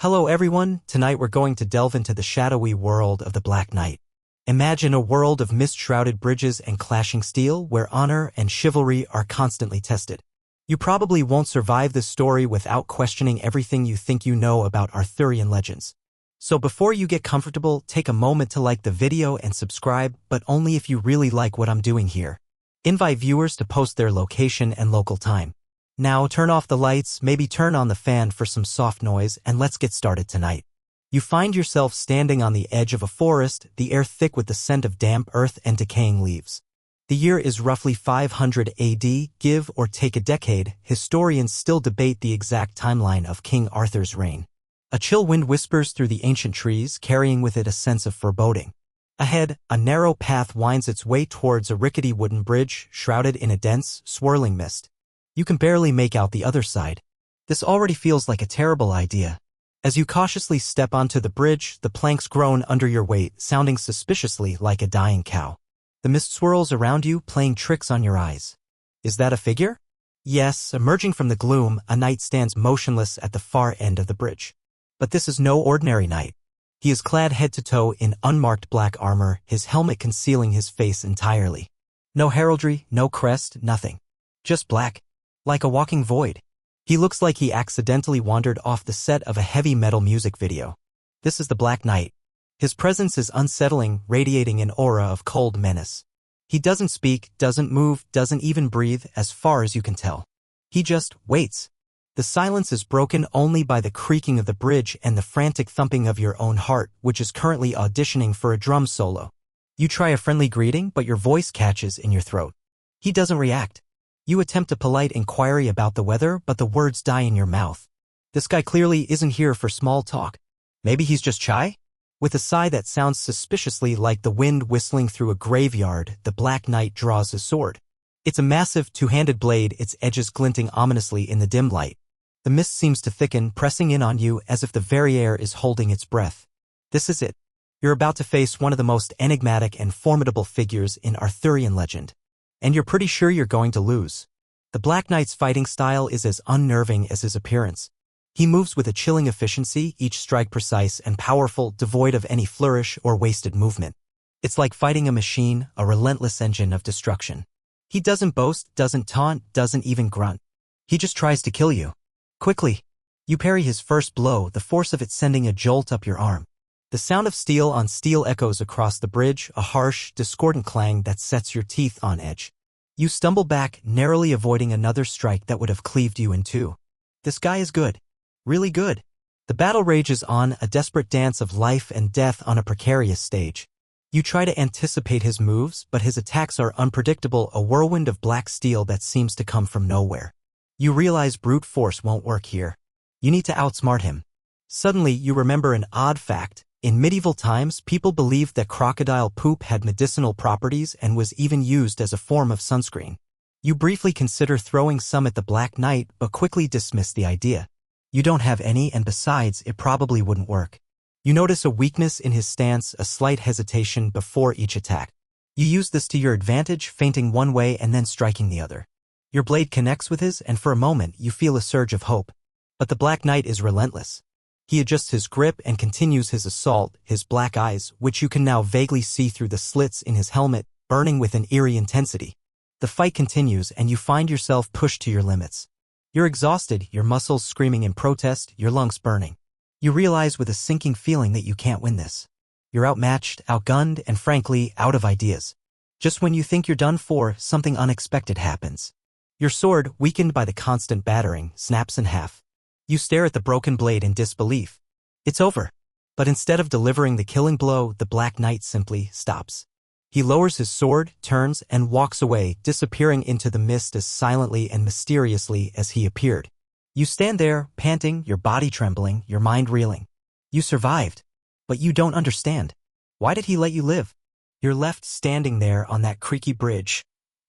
Hello everyone, tonight we're going to delve into the shadowy world of the Black Knight. Imagine a world of mist-shrouded bridges and clashing steel where honor and chivalry are constantly tested. You probably won't survive this story without questioning everything you think you know about Arthurian legends. So before you get comfortable, take a moment to like the video and subscribe, but only if you really like what I'm doing here. Invite viewers to post their location and local time. Now turn off the lights, maybe turn on the fan for some soft noise, and let's get started tonight. You find yourself standing on the edge of a forest, the air thick with the scent of damp earth and decaying leaves. The year is roughly 500 AD, give or take a decade. Historians still debate the exact timeline of King Arthur's reign. A chill wind whispers through the ancient trees, carrying with it a sense of foreboding. Ahead, a narrow path winds its way towards a rickety wooden bridge, shrouded in a dense, swirling mist. You can barely make out the other side. This already feels like a terrible idea. As you cautiously step onto the bridge, the planks groan under your weight, sounding suspiciously like a dying cow. The mist swirls around you, playing tricks on your eyes. Is that a figure? Yes, emerging from the gloom, a knight stands motionless at the far end of the bridge. But this is no ordinary knight. He is clad head to toe in unmarked black armor, his helmet concealing his face entirely. No heraldry, no crest, nothing. Just black. Like a walking void. He looks like he accidentally wandered off the set of a heavy metal music video. This is the Black Knight. His presence is unsettling, radiating an aura of cold menace. He doesn't speak, doesn't move, doesn't even breathe, as far as you can tell. He just waits. The silence is broken only by the creaking of the bridge and the frantic thumping of your own heart, which is currently auditioning for a drum solo. You try a friendly greeting, but your voice catches in your throat. He doesn't react. You attempt a polite inquiry about the weather, but the words die in your mouth. This guy clearly isn't here for small talk. Maybe he's just shy? With a sigh that sounds suspiciously like the wind whistling through a graveyard, the Black Knight draws his sword. It's a massive, two-handed blade, its edges glinting ominously in the dim light. The mist seems to thicken, pressing in on you as if the very air is holding its breath. This is it. You're about to face one of the most enigmatic and formidable figures in Arthurian legend. And you're pretty sure you're going to lose. The Black Knight's fighting style is as unnerving as his appearance. He moves with a chilling efficiency, each strike precise and powerful, devoid of any flourish or wasted movement. It's like fighting a machine, a relentless engine of destruction. He doesn't boast, doesn't taunt, doesn't even grunt. He just tries to kill you. Quickly. You parry his first blow, the force of it sending a jolt up your arm. The sound of steel on steel echoes across the bridge, a harsh, discordant clang that sets your teeth on edge. You stumble back, narrowly avoiding another strike that would have cleaved you in two. This guy is good. Really good. The battle rages on, a desperate dance of life and death on a precarious stage. You try to anticipate his moves, but his attacks are unpredictable, a whirlwind of black steel that seems to come from nowhere. You realize brute force won't work here. You need to outsmart him. Suddenly, you remember an odd fact. In medieval times, people believed that crocodile poop had medicinal properties and was even used as a form of sunscreen. You briefly consider throwing some at the Black Knight, but quickly dismiss the idea. You don't have any, and besides, it probably wouldn't work. You notice a weakness in his stance, a slight hesitation before each attack. You use this to your advantage, feinting one way and then striking the other. Your blade connects with his, and for a moment, you feel a surge of hope. But the Black Knight is relentless. He adjusts his grip and continues his assault, his black eyes, which you can now vaguely see through the slits in his helmet, burning with an eerie intensity. The fight continues and you find yourself pushed to your limits. You're exhausted, your muscles screaming in protest, your lungs burning. You realize with a sinking feeling that you can't win this. You're outmatched, outgunned, and frankly, out of ideas. Just when you think you're done for, something unexpected happens. Your sword, weakened by the constant battering, snaps in half. You stare at the broken blade in disbelief. It's over. But instead of delivering the killing blow, the Black Knight simply stops. He lowers his sword, turns, and walks away, disappearing into the mist as silently and mysteriously as he appeared. You stand there, panting, your body trembling, your mind reeling. You survived. But you don't understand. Why did he let you live? You're left standing there on that creaky bridge,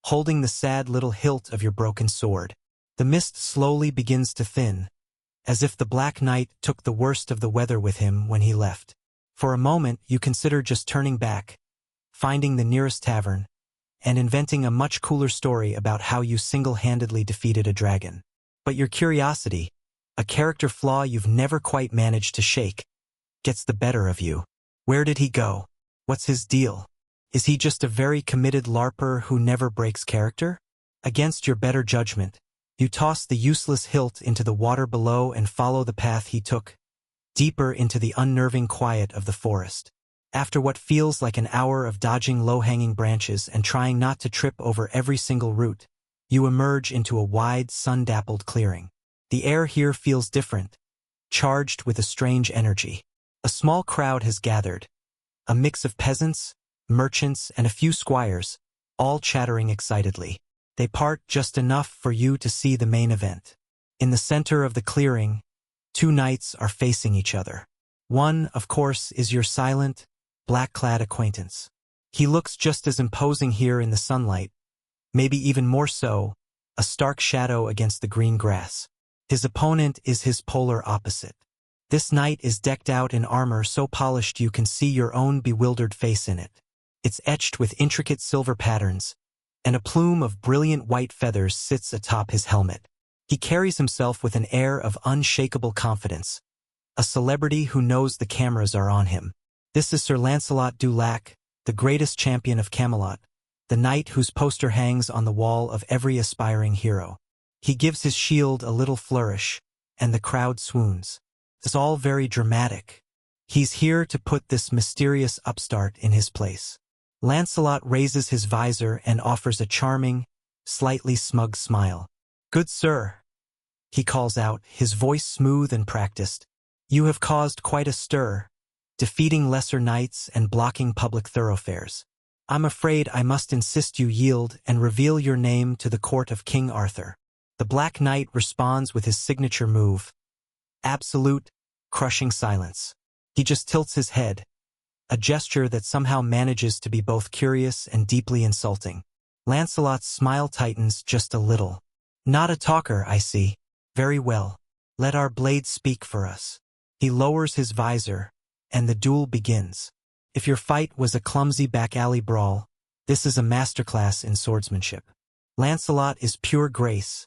holding the sad little hilt of your broken sword. The mist slowly begins to thin, as if the Black Knight took the worst of the weather with him when he left. For a moment, you consider just turning back, finding the nearest tavern, and inventing a much cooler story about how you single-handedly defeated a dragon. But your curiosity, A character flaw you've never quite managed to shake gets the better of you. Where did he go? What's his deal? Is he just a very committed LARPer who never breaks character? Against your better judgment, you toss the useless hilt into the water below and follow the path he took, deeper into the unnerving quiet of the forest. After what feels like an hour of dodging low-hanging branches and trying not to trip over every single root, you emerge into a wide, sun-dappled clearing. The air here feels different, charged with a strange energy. A small crowd has gathered, a mix of peasants, merchants, and a few squires, all chattering excitedly. They part just enough for you to see the main event. In the center of the clearing, two knights are facing each other. One, of course, is your silent, black-clad acquaintance. He looks just as imposing here in the sunlight, maybe even more so, a stark shadow against the green grass. His opponent is his polar opposite. This knight is decked out in armor so polished you can see your own bewildered face in it. It's etched with intricate silver patterns, and a plume of brilliant white feathers sits atop his helmet. He carries himself with an air of unshakable confidence, a celebrity who knows the cameras are on him. This is Sir Lancelot du Lac, the greatest champion of Camelot, the knight whose poster hangs on the wall of every aspiring hero. He gives his shield a little flourish, and the crowd swoons. It's all very dramatic. He's here to put this mysterious upstart in his place. Lancelot raises his visor and offers a charming, slightly smug smile. "Good sir," he calls out, his voice smooth and practiced. "You have caused quite a stir, defeating lesser knights and blocking public thoroughfares. I'm afraid I must insist you yield and reveal your name to the court of King Arthur." The Black Knight responds with his signature move. Absolute, crushing silence. He just tilts his head, a gesture that somehow manages to be both curious and deeply insulting. Lancelot's smile tightens just a little. "Not a talker, I see. Very well. Let our blades speak for us." He lowers his visor, and the duel begins. If your fight was a clumsy back-alley brawl, this is a masterclass in swordsmanship. Lancelot is pure grace,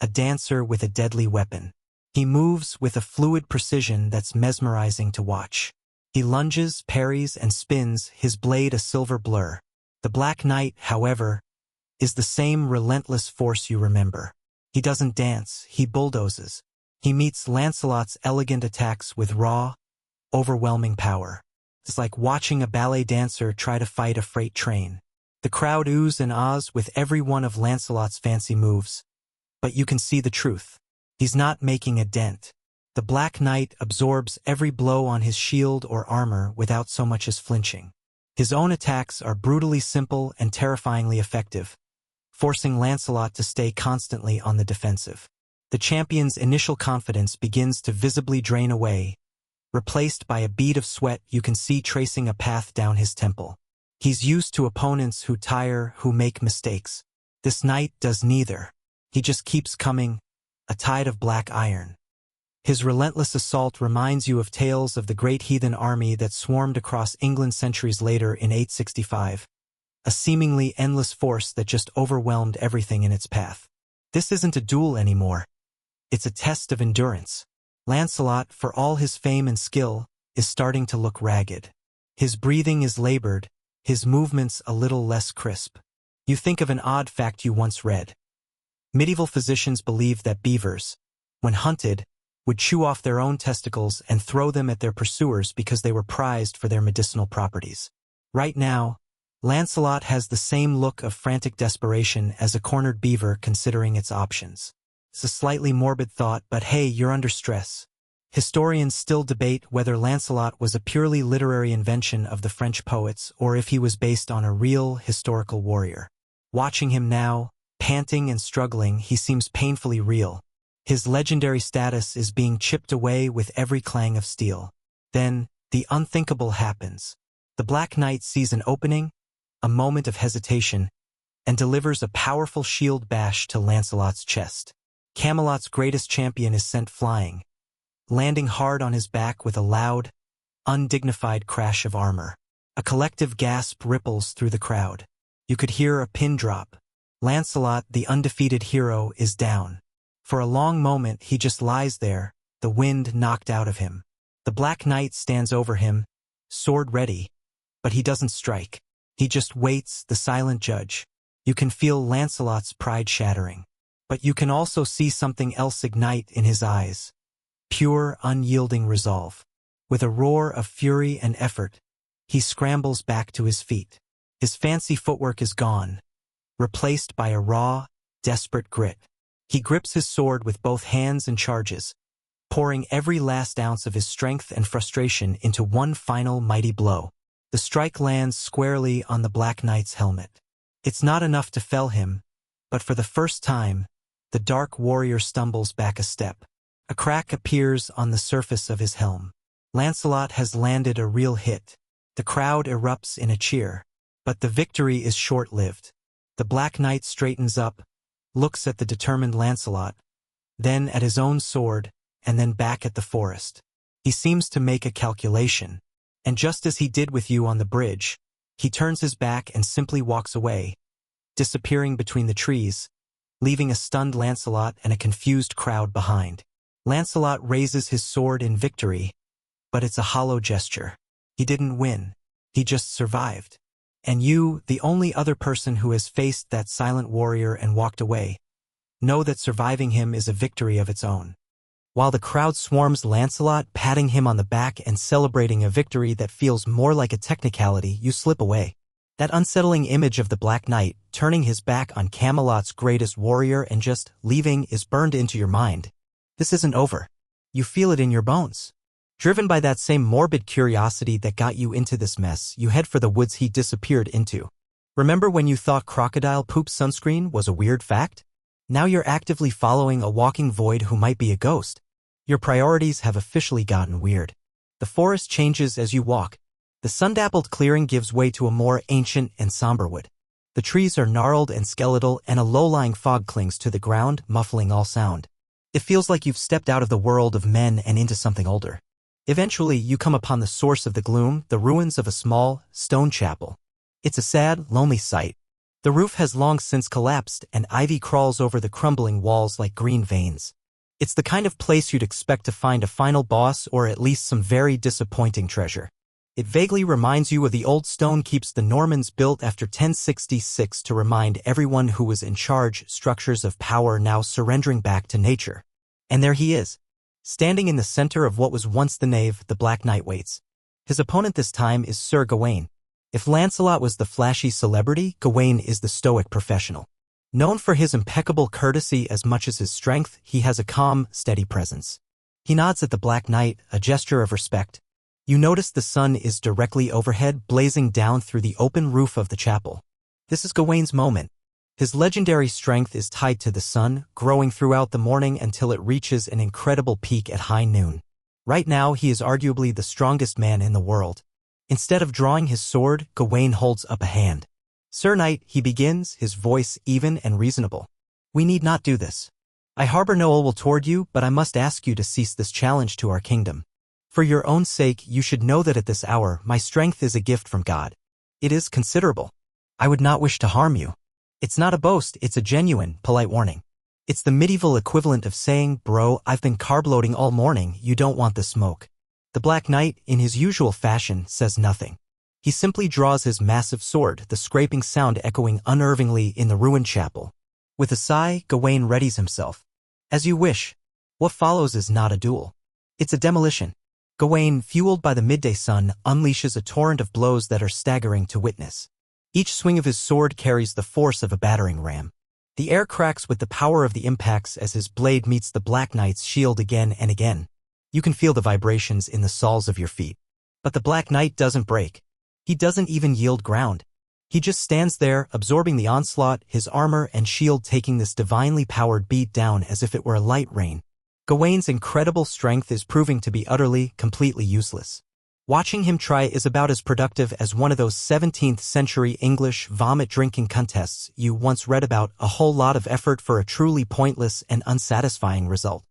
a dancer with a deadly weapon. He moves with a fluid precision that's mesmerizing to watch. He lunges, parries, and spins, his blade a silver blur. The Black Knight, however, is the same relentless force you remember. He doesn't dance, he bulldozes. He meets Lancelot's elegant attacks with raw, overwhelming power. It's like watching a ballet dancer try to fight a freight train. The crowd oohs and ahs with every one of Lancelot's fancy moves. But you can see the truth. He's not making a dent. The Black Knight absorbs every blow on his shield or armor without so much as flinching. His own attacks are brutally simple and terrifyingly effective, forcing Lancelot to stay constantly on the defensive. The champion's initial confidence begins to visibly drain away, replaced by a bead of sweat you can see tracing a path down his temple. He's used to opponents who tire, who make mistakes. This knight does neither. He just keeps coming, a tide of black iron. His relentless assault reminds you of tales of the great heathen army that swarmed across England centuries later in 865, a seemingly endless force that just overwhelmed everything in its path. This isn't a duel anymore. It's a test of endurance. Lancelot, for all his fame and skill, is starting to look ragged. His breathing is labored, his movements a little less crisp. You think of an odd fact you once read. Medieval physicians believed that beavers, when hunted, would chew off their own testicles and throw them at their pursuers because they were prized for their medicinal properties. Right now, Lancelot has the same look of frantic desperation as a cornered beaver considering its options. It's a slightly morbid thought, but hey, you're under stress. Historians still debate whether Lancelot was a purely literary invention of the French poets or if he was based on a real, historical warrior. Watching him now, panting and struggling, he seems painfully real. His legendary status is being chipped away with every clang of steel. Then, the unthinkable happens. The Black Knight sees an opening, a moment of hesitation, and delivers a powerful shield bash to Lancelot's chest. Camelot's greatest champion is sent flying, landing hard on his back with a loud, undignified crash of armor. A collective gasp ripples through the crowd. You could hear a pin drop. Lancelot, the undefeated hero, is down. For a long moment he just lies there, the wind knocked out of him. The Black Knight stands over him, sword ready, but he doesn't strike. He just waits, the silent judge. You can feel Lancelot's pride shattering, but you can also see something else ignite in his eyes. Pure, unyielding resolve. With a roar of fury and effort, he scrambles back to his feet. His fancy footwork is gone, replaced by a raw, desperate grit. He grips his sword with both hands and charges, pouring every last ounce of his strength and frustration into one final mighty blow. The strike lands squarely on the Black Knight's helmet. It's not enough to fell him, but for the first time, the dark warrior stumbles back a step. A crack appears on the surface of his helm. Lancelot has landed a real hit. The crowd erupts in a cheer. But the victory is short-lived. The Black Knight straightens up, looks at the determined Lancelot, then at his own sword, and then back at the forest. He seems to make a calculation. And just as he did with you on the bridge, he turns his back and simply walks away, disappearing between the trees, leaving a stunned Lancelot and a confused crowd behind. Lancelot raises his sword in victory, but it's a hollow gesture. He didn't win. He just survived. And you, the only other person who has faced that silent warrior and walked away, know that surviving him is a victory of its own. While the crowd swarms Lancelot, patting him on the back and celebrating a victory that feels more like a technicality, you slip away. That unsettling image of the Black Knight, turning his back on Camelot's greatest warrior and just leaving, is burned into your mind. This isn't over. You feel it in your bones. Driven by that same morbid curiosity that got you into this mess, you head for the woods he disappeared into. Remember when you thought crocodile poop sunscreen was a weird fact? Now you're actively following a walking void who might be a ghost. Your priorities have officially gotten weird. The forest changes as you walk. The sun-dappled clearing gives way to a more ancient and somber wood. The trees are gnarled and skeletal, and a low-lying fog clings to the ground, muffling all sound. It feels like you've stepped out of the world of men and into something older. Eventually, you come upon the source of the gloom, the ruins of a small, stone chapel. It's a sad, lonely sight. The roof has long since collapsed, and ivy crawls over the crumbling walls like green veins. It's the kind of place you'd expect to find a final boss or at least some very disappointing treasure. It vaguely reminds you of the old stone keeps the Normans built after 1066 to remind everyone who was in charge structures of power now surrendering back to nature. And there he is, standing in the center of what was once the nave. The Black Knight waits. His opponent this time is Sir Gawain. If Lancelot was the flashy celebrity, Gawain is the stoic professional. Known for his impeccable courtesy as much as his strength, he has a calm, steady presence. He nods at the Black Knight, a gesture of respect. You notice the sun is directly overhead, blazing down through the open roof of the chapel. This is Gawain's moment. His legendary strength is tied to the sun, growing throughout the morning until it reaches an incredible peak at high noon. Right now, he is arguably the strongest man in the world. Instead of drawing his sword, Gawain holds up a hand. Sir Knight, he begins, his voice even and reasonable. We need not do this. I harbor no ill will toward you, but I must ask you to cease this challenge to our kingdom. For your own sake, you should know that at this hour, my strength is a gift from God. It is considerable. I would not wish to harm you. It's not a boast, it's a genuine, polite warning. It's the medieval equivalent of saying, bro, I've been carb-loading all morning, you don't want the smoke. The Black Knight, in his usual fashion, says nothing. He simply draws his massive sword, the scraping sound echoing unnervingly in the ruined chapel. With a sigh, Gawain readies himself. As you wish. What follows is not a duel. It's a demolition. Gawain, fueled by the midday sun, unleashes a torrent of blows that are staggering to witness. Each swing of his sword carries the force of a battering ram. The air cracks with the power of the impacts as his blade meets the Black Knight's shield again and again. You can feel the vibrations in the soles of your feet. But the Black Knight doesn't break. He doesn't even yield ground. He just stands there, absorbing the onslaught, his armor and shield taking this divinely powered beat down as if it were a light rain. Gawain's incredible strength is proving to be utterly, completely useless. Watching him try is about as productive as one of those 17th century English vomit-drinking contests you once read about, a whole lot of effort for a truly pointless and unsatisfying result.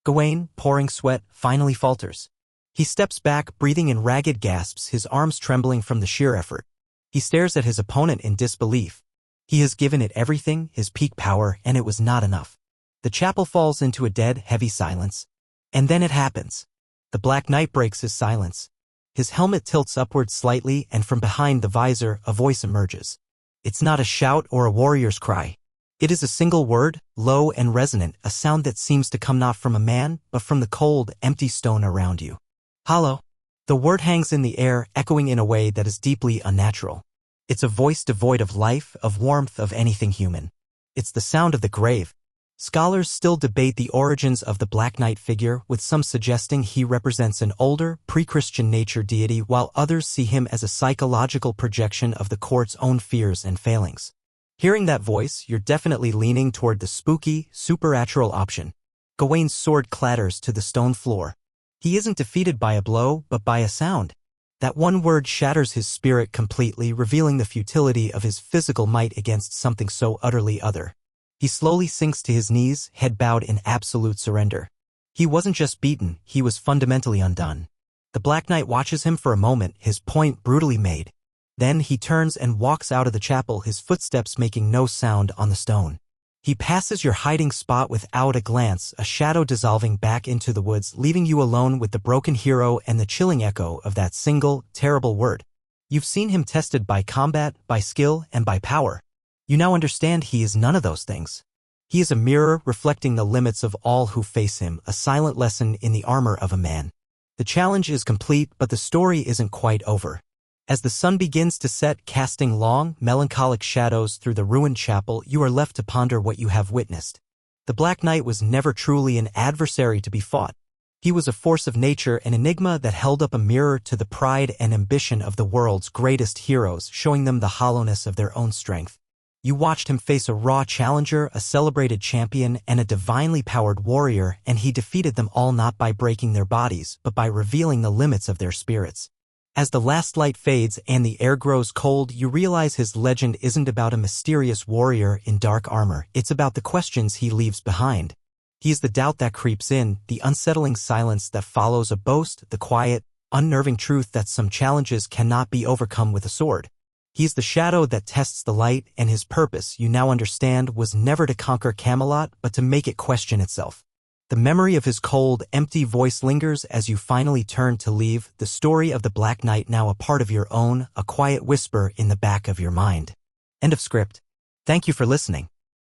Gawain, pouring sweat, finally falters. He steps back, breathing in ragged gasps, his arms trembling from the sheer effort. He stares at his opponent in disbelief. He has given it everything, his peak power, and it was not enough. The chapel falls into a dead, heavy silence. And then it happens. The Black Knight breaks his silence. His helmet tilts upward slightly, and from behind the visor, a voice emerges. It's not a shout or a warrior's cry. It is a single word, low and resonant, a sound that seems to come not from a man, but from the cold, empty stone around you. Hollow. The word hangs in the air, echoing in a way that is deeply unnatural. It's a voice devoid of life, of warmth, of anything human. It's the sound of the grave. Scholars still debate the origins of the Black Knight figure, with some suggesting he represents an older, pre-Christian nature deity, while others see him as a psychological projection of the court's own fears and failings. Hearing that voice, you're definitely leaning toward the spooky, supernatural option. Gawain's sword clatters to the stone floor. He isn't defeated by a blow, but by a sound. That one word shatters his spirit completely, revealing the futility of his physical might against something so utterly other. He slowly sinks to his knees, head bowed in absolute surrender. He wasn't just beaten, he was fundamentally undone. The Black Knight watches him for a moment, his point brutally made. Then he turns and walks out of the chapel, his footsteps making no sound on the stone. He passes your hiding spot without a glance, a shadow dissolving back into the woods, leaving you alone with the broken hero and the chilling echo of that single, terrible word. You've seen him tested by combat, by skill, and by power. You now understand he is none of those things. He is a mirror reflecting the limits of all who face him, a silent lesson in the armor of a man. The challenge is complete, but the story isn't quite over. As the sun begins to set, casting long, melancholic shadows through the ruined chapel, you are left to ponder what you have witnessed. The Black Knight was never truly an adversary to be fought. He was a force of nature, an enigma that held up a mirror to the pride and ambition of the world's greatest heroes, showing them the hollowness of their own strength. You watched him face a raw challenger, a celebrated champion, and a divinely powered warrior, and he defeated them all not by breaking their bodies, but by revealing the limits of their spirits. As the last light fades and the air grows cold, you realize his legend isn't about a mysterious warrior in dark armor, it's about the questions he leaves behind. He is the doubt that creeps in, the unsettling silence that follows a boast, the quiet, unnerving truth that some challenges cannot be overcome with a sword. He's the shadow that tests the light, and his purpose, you now understand, was never to conquer Camelot, but to make it question itself. The memory of his cold, empty voice lingers as you finally turn to leave, the story of the Black Knight now a part of your own, a quiet whisper in the back of your mind. End of script. Thank you for listening.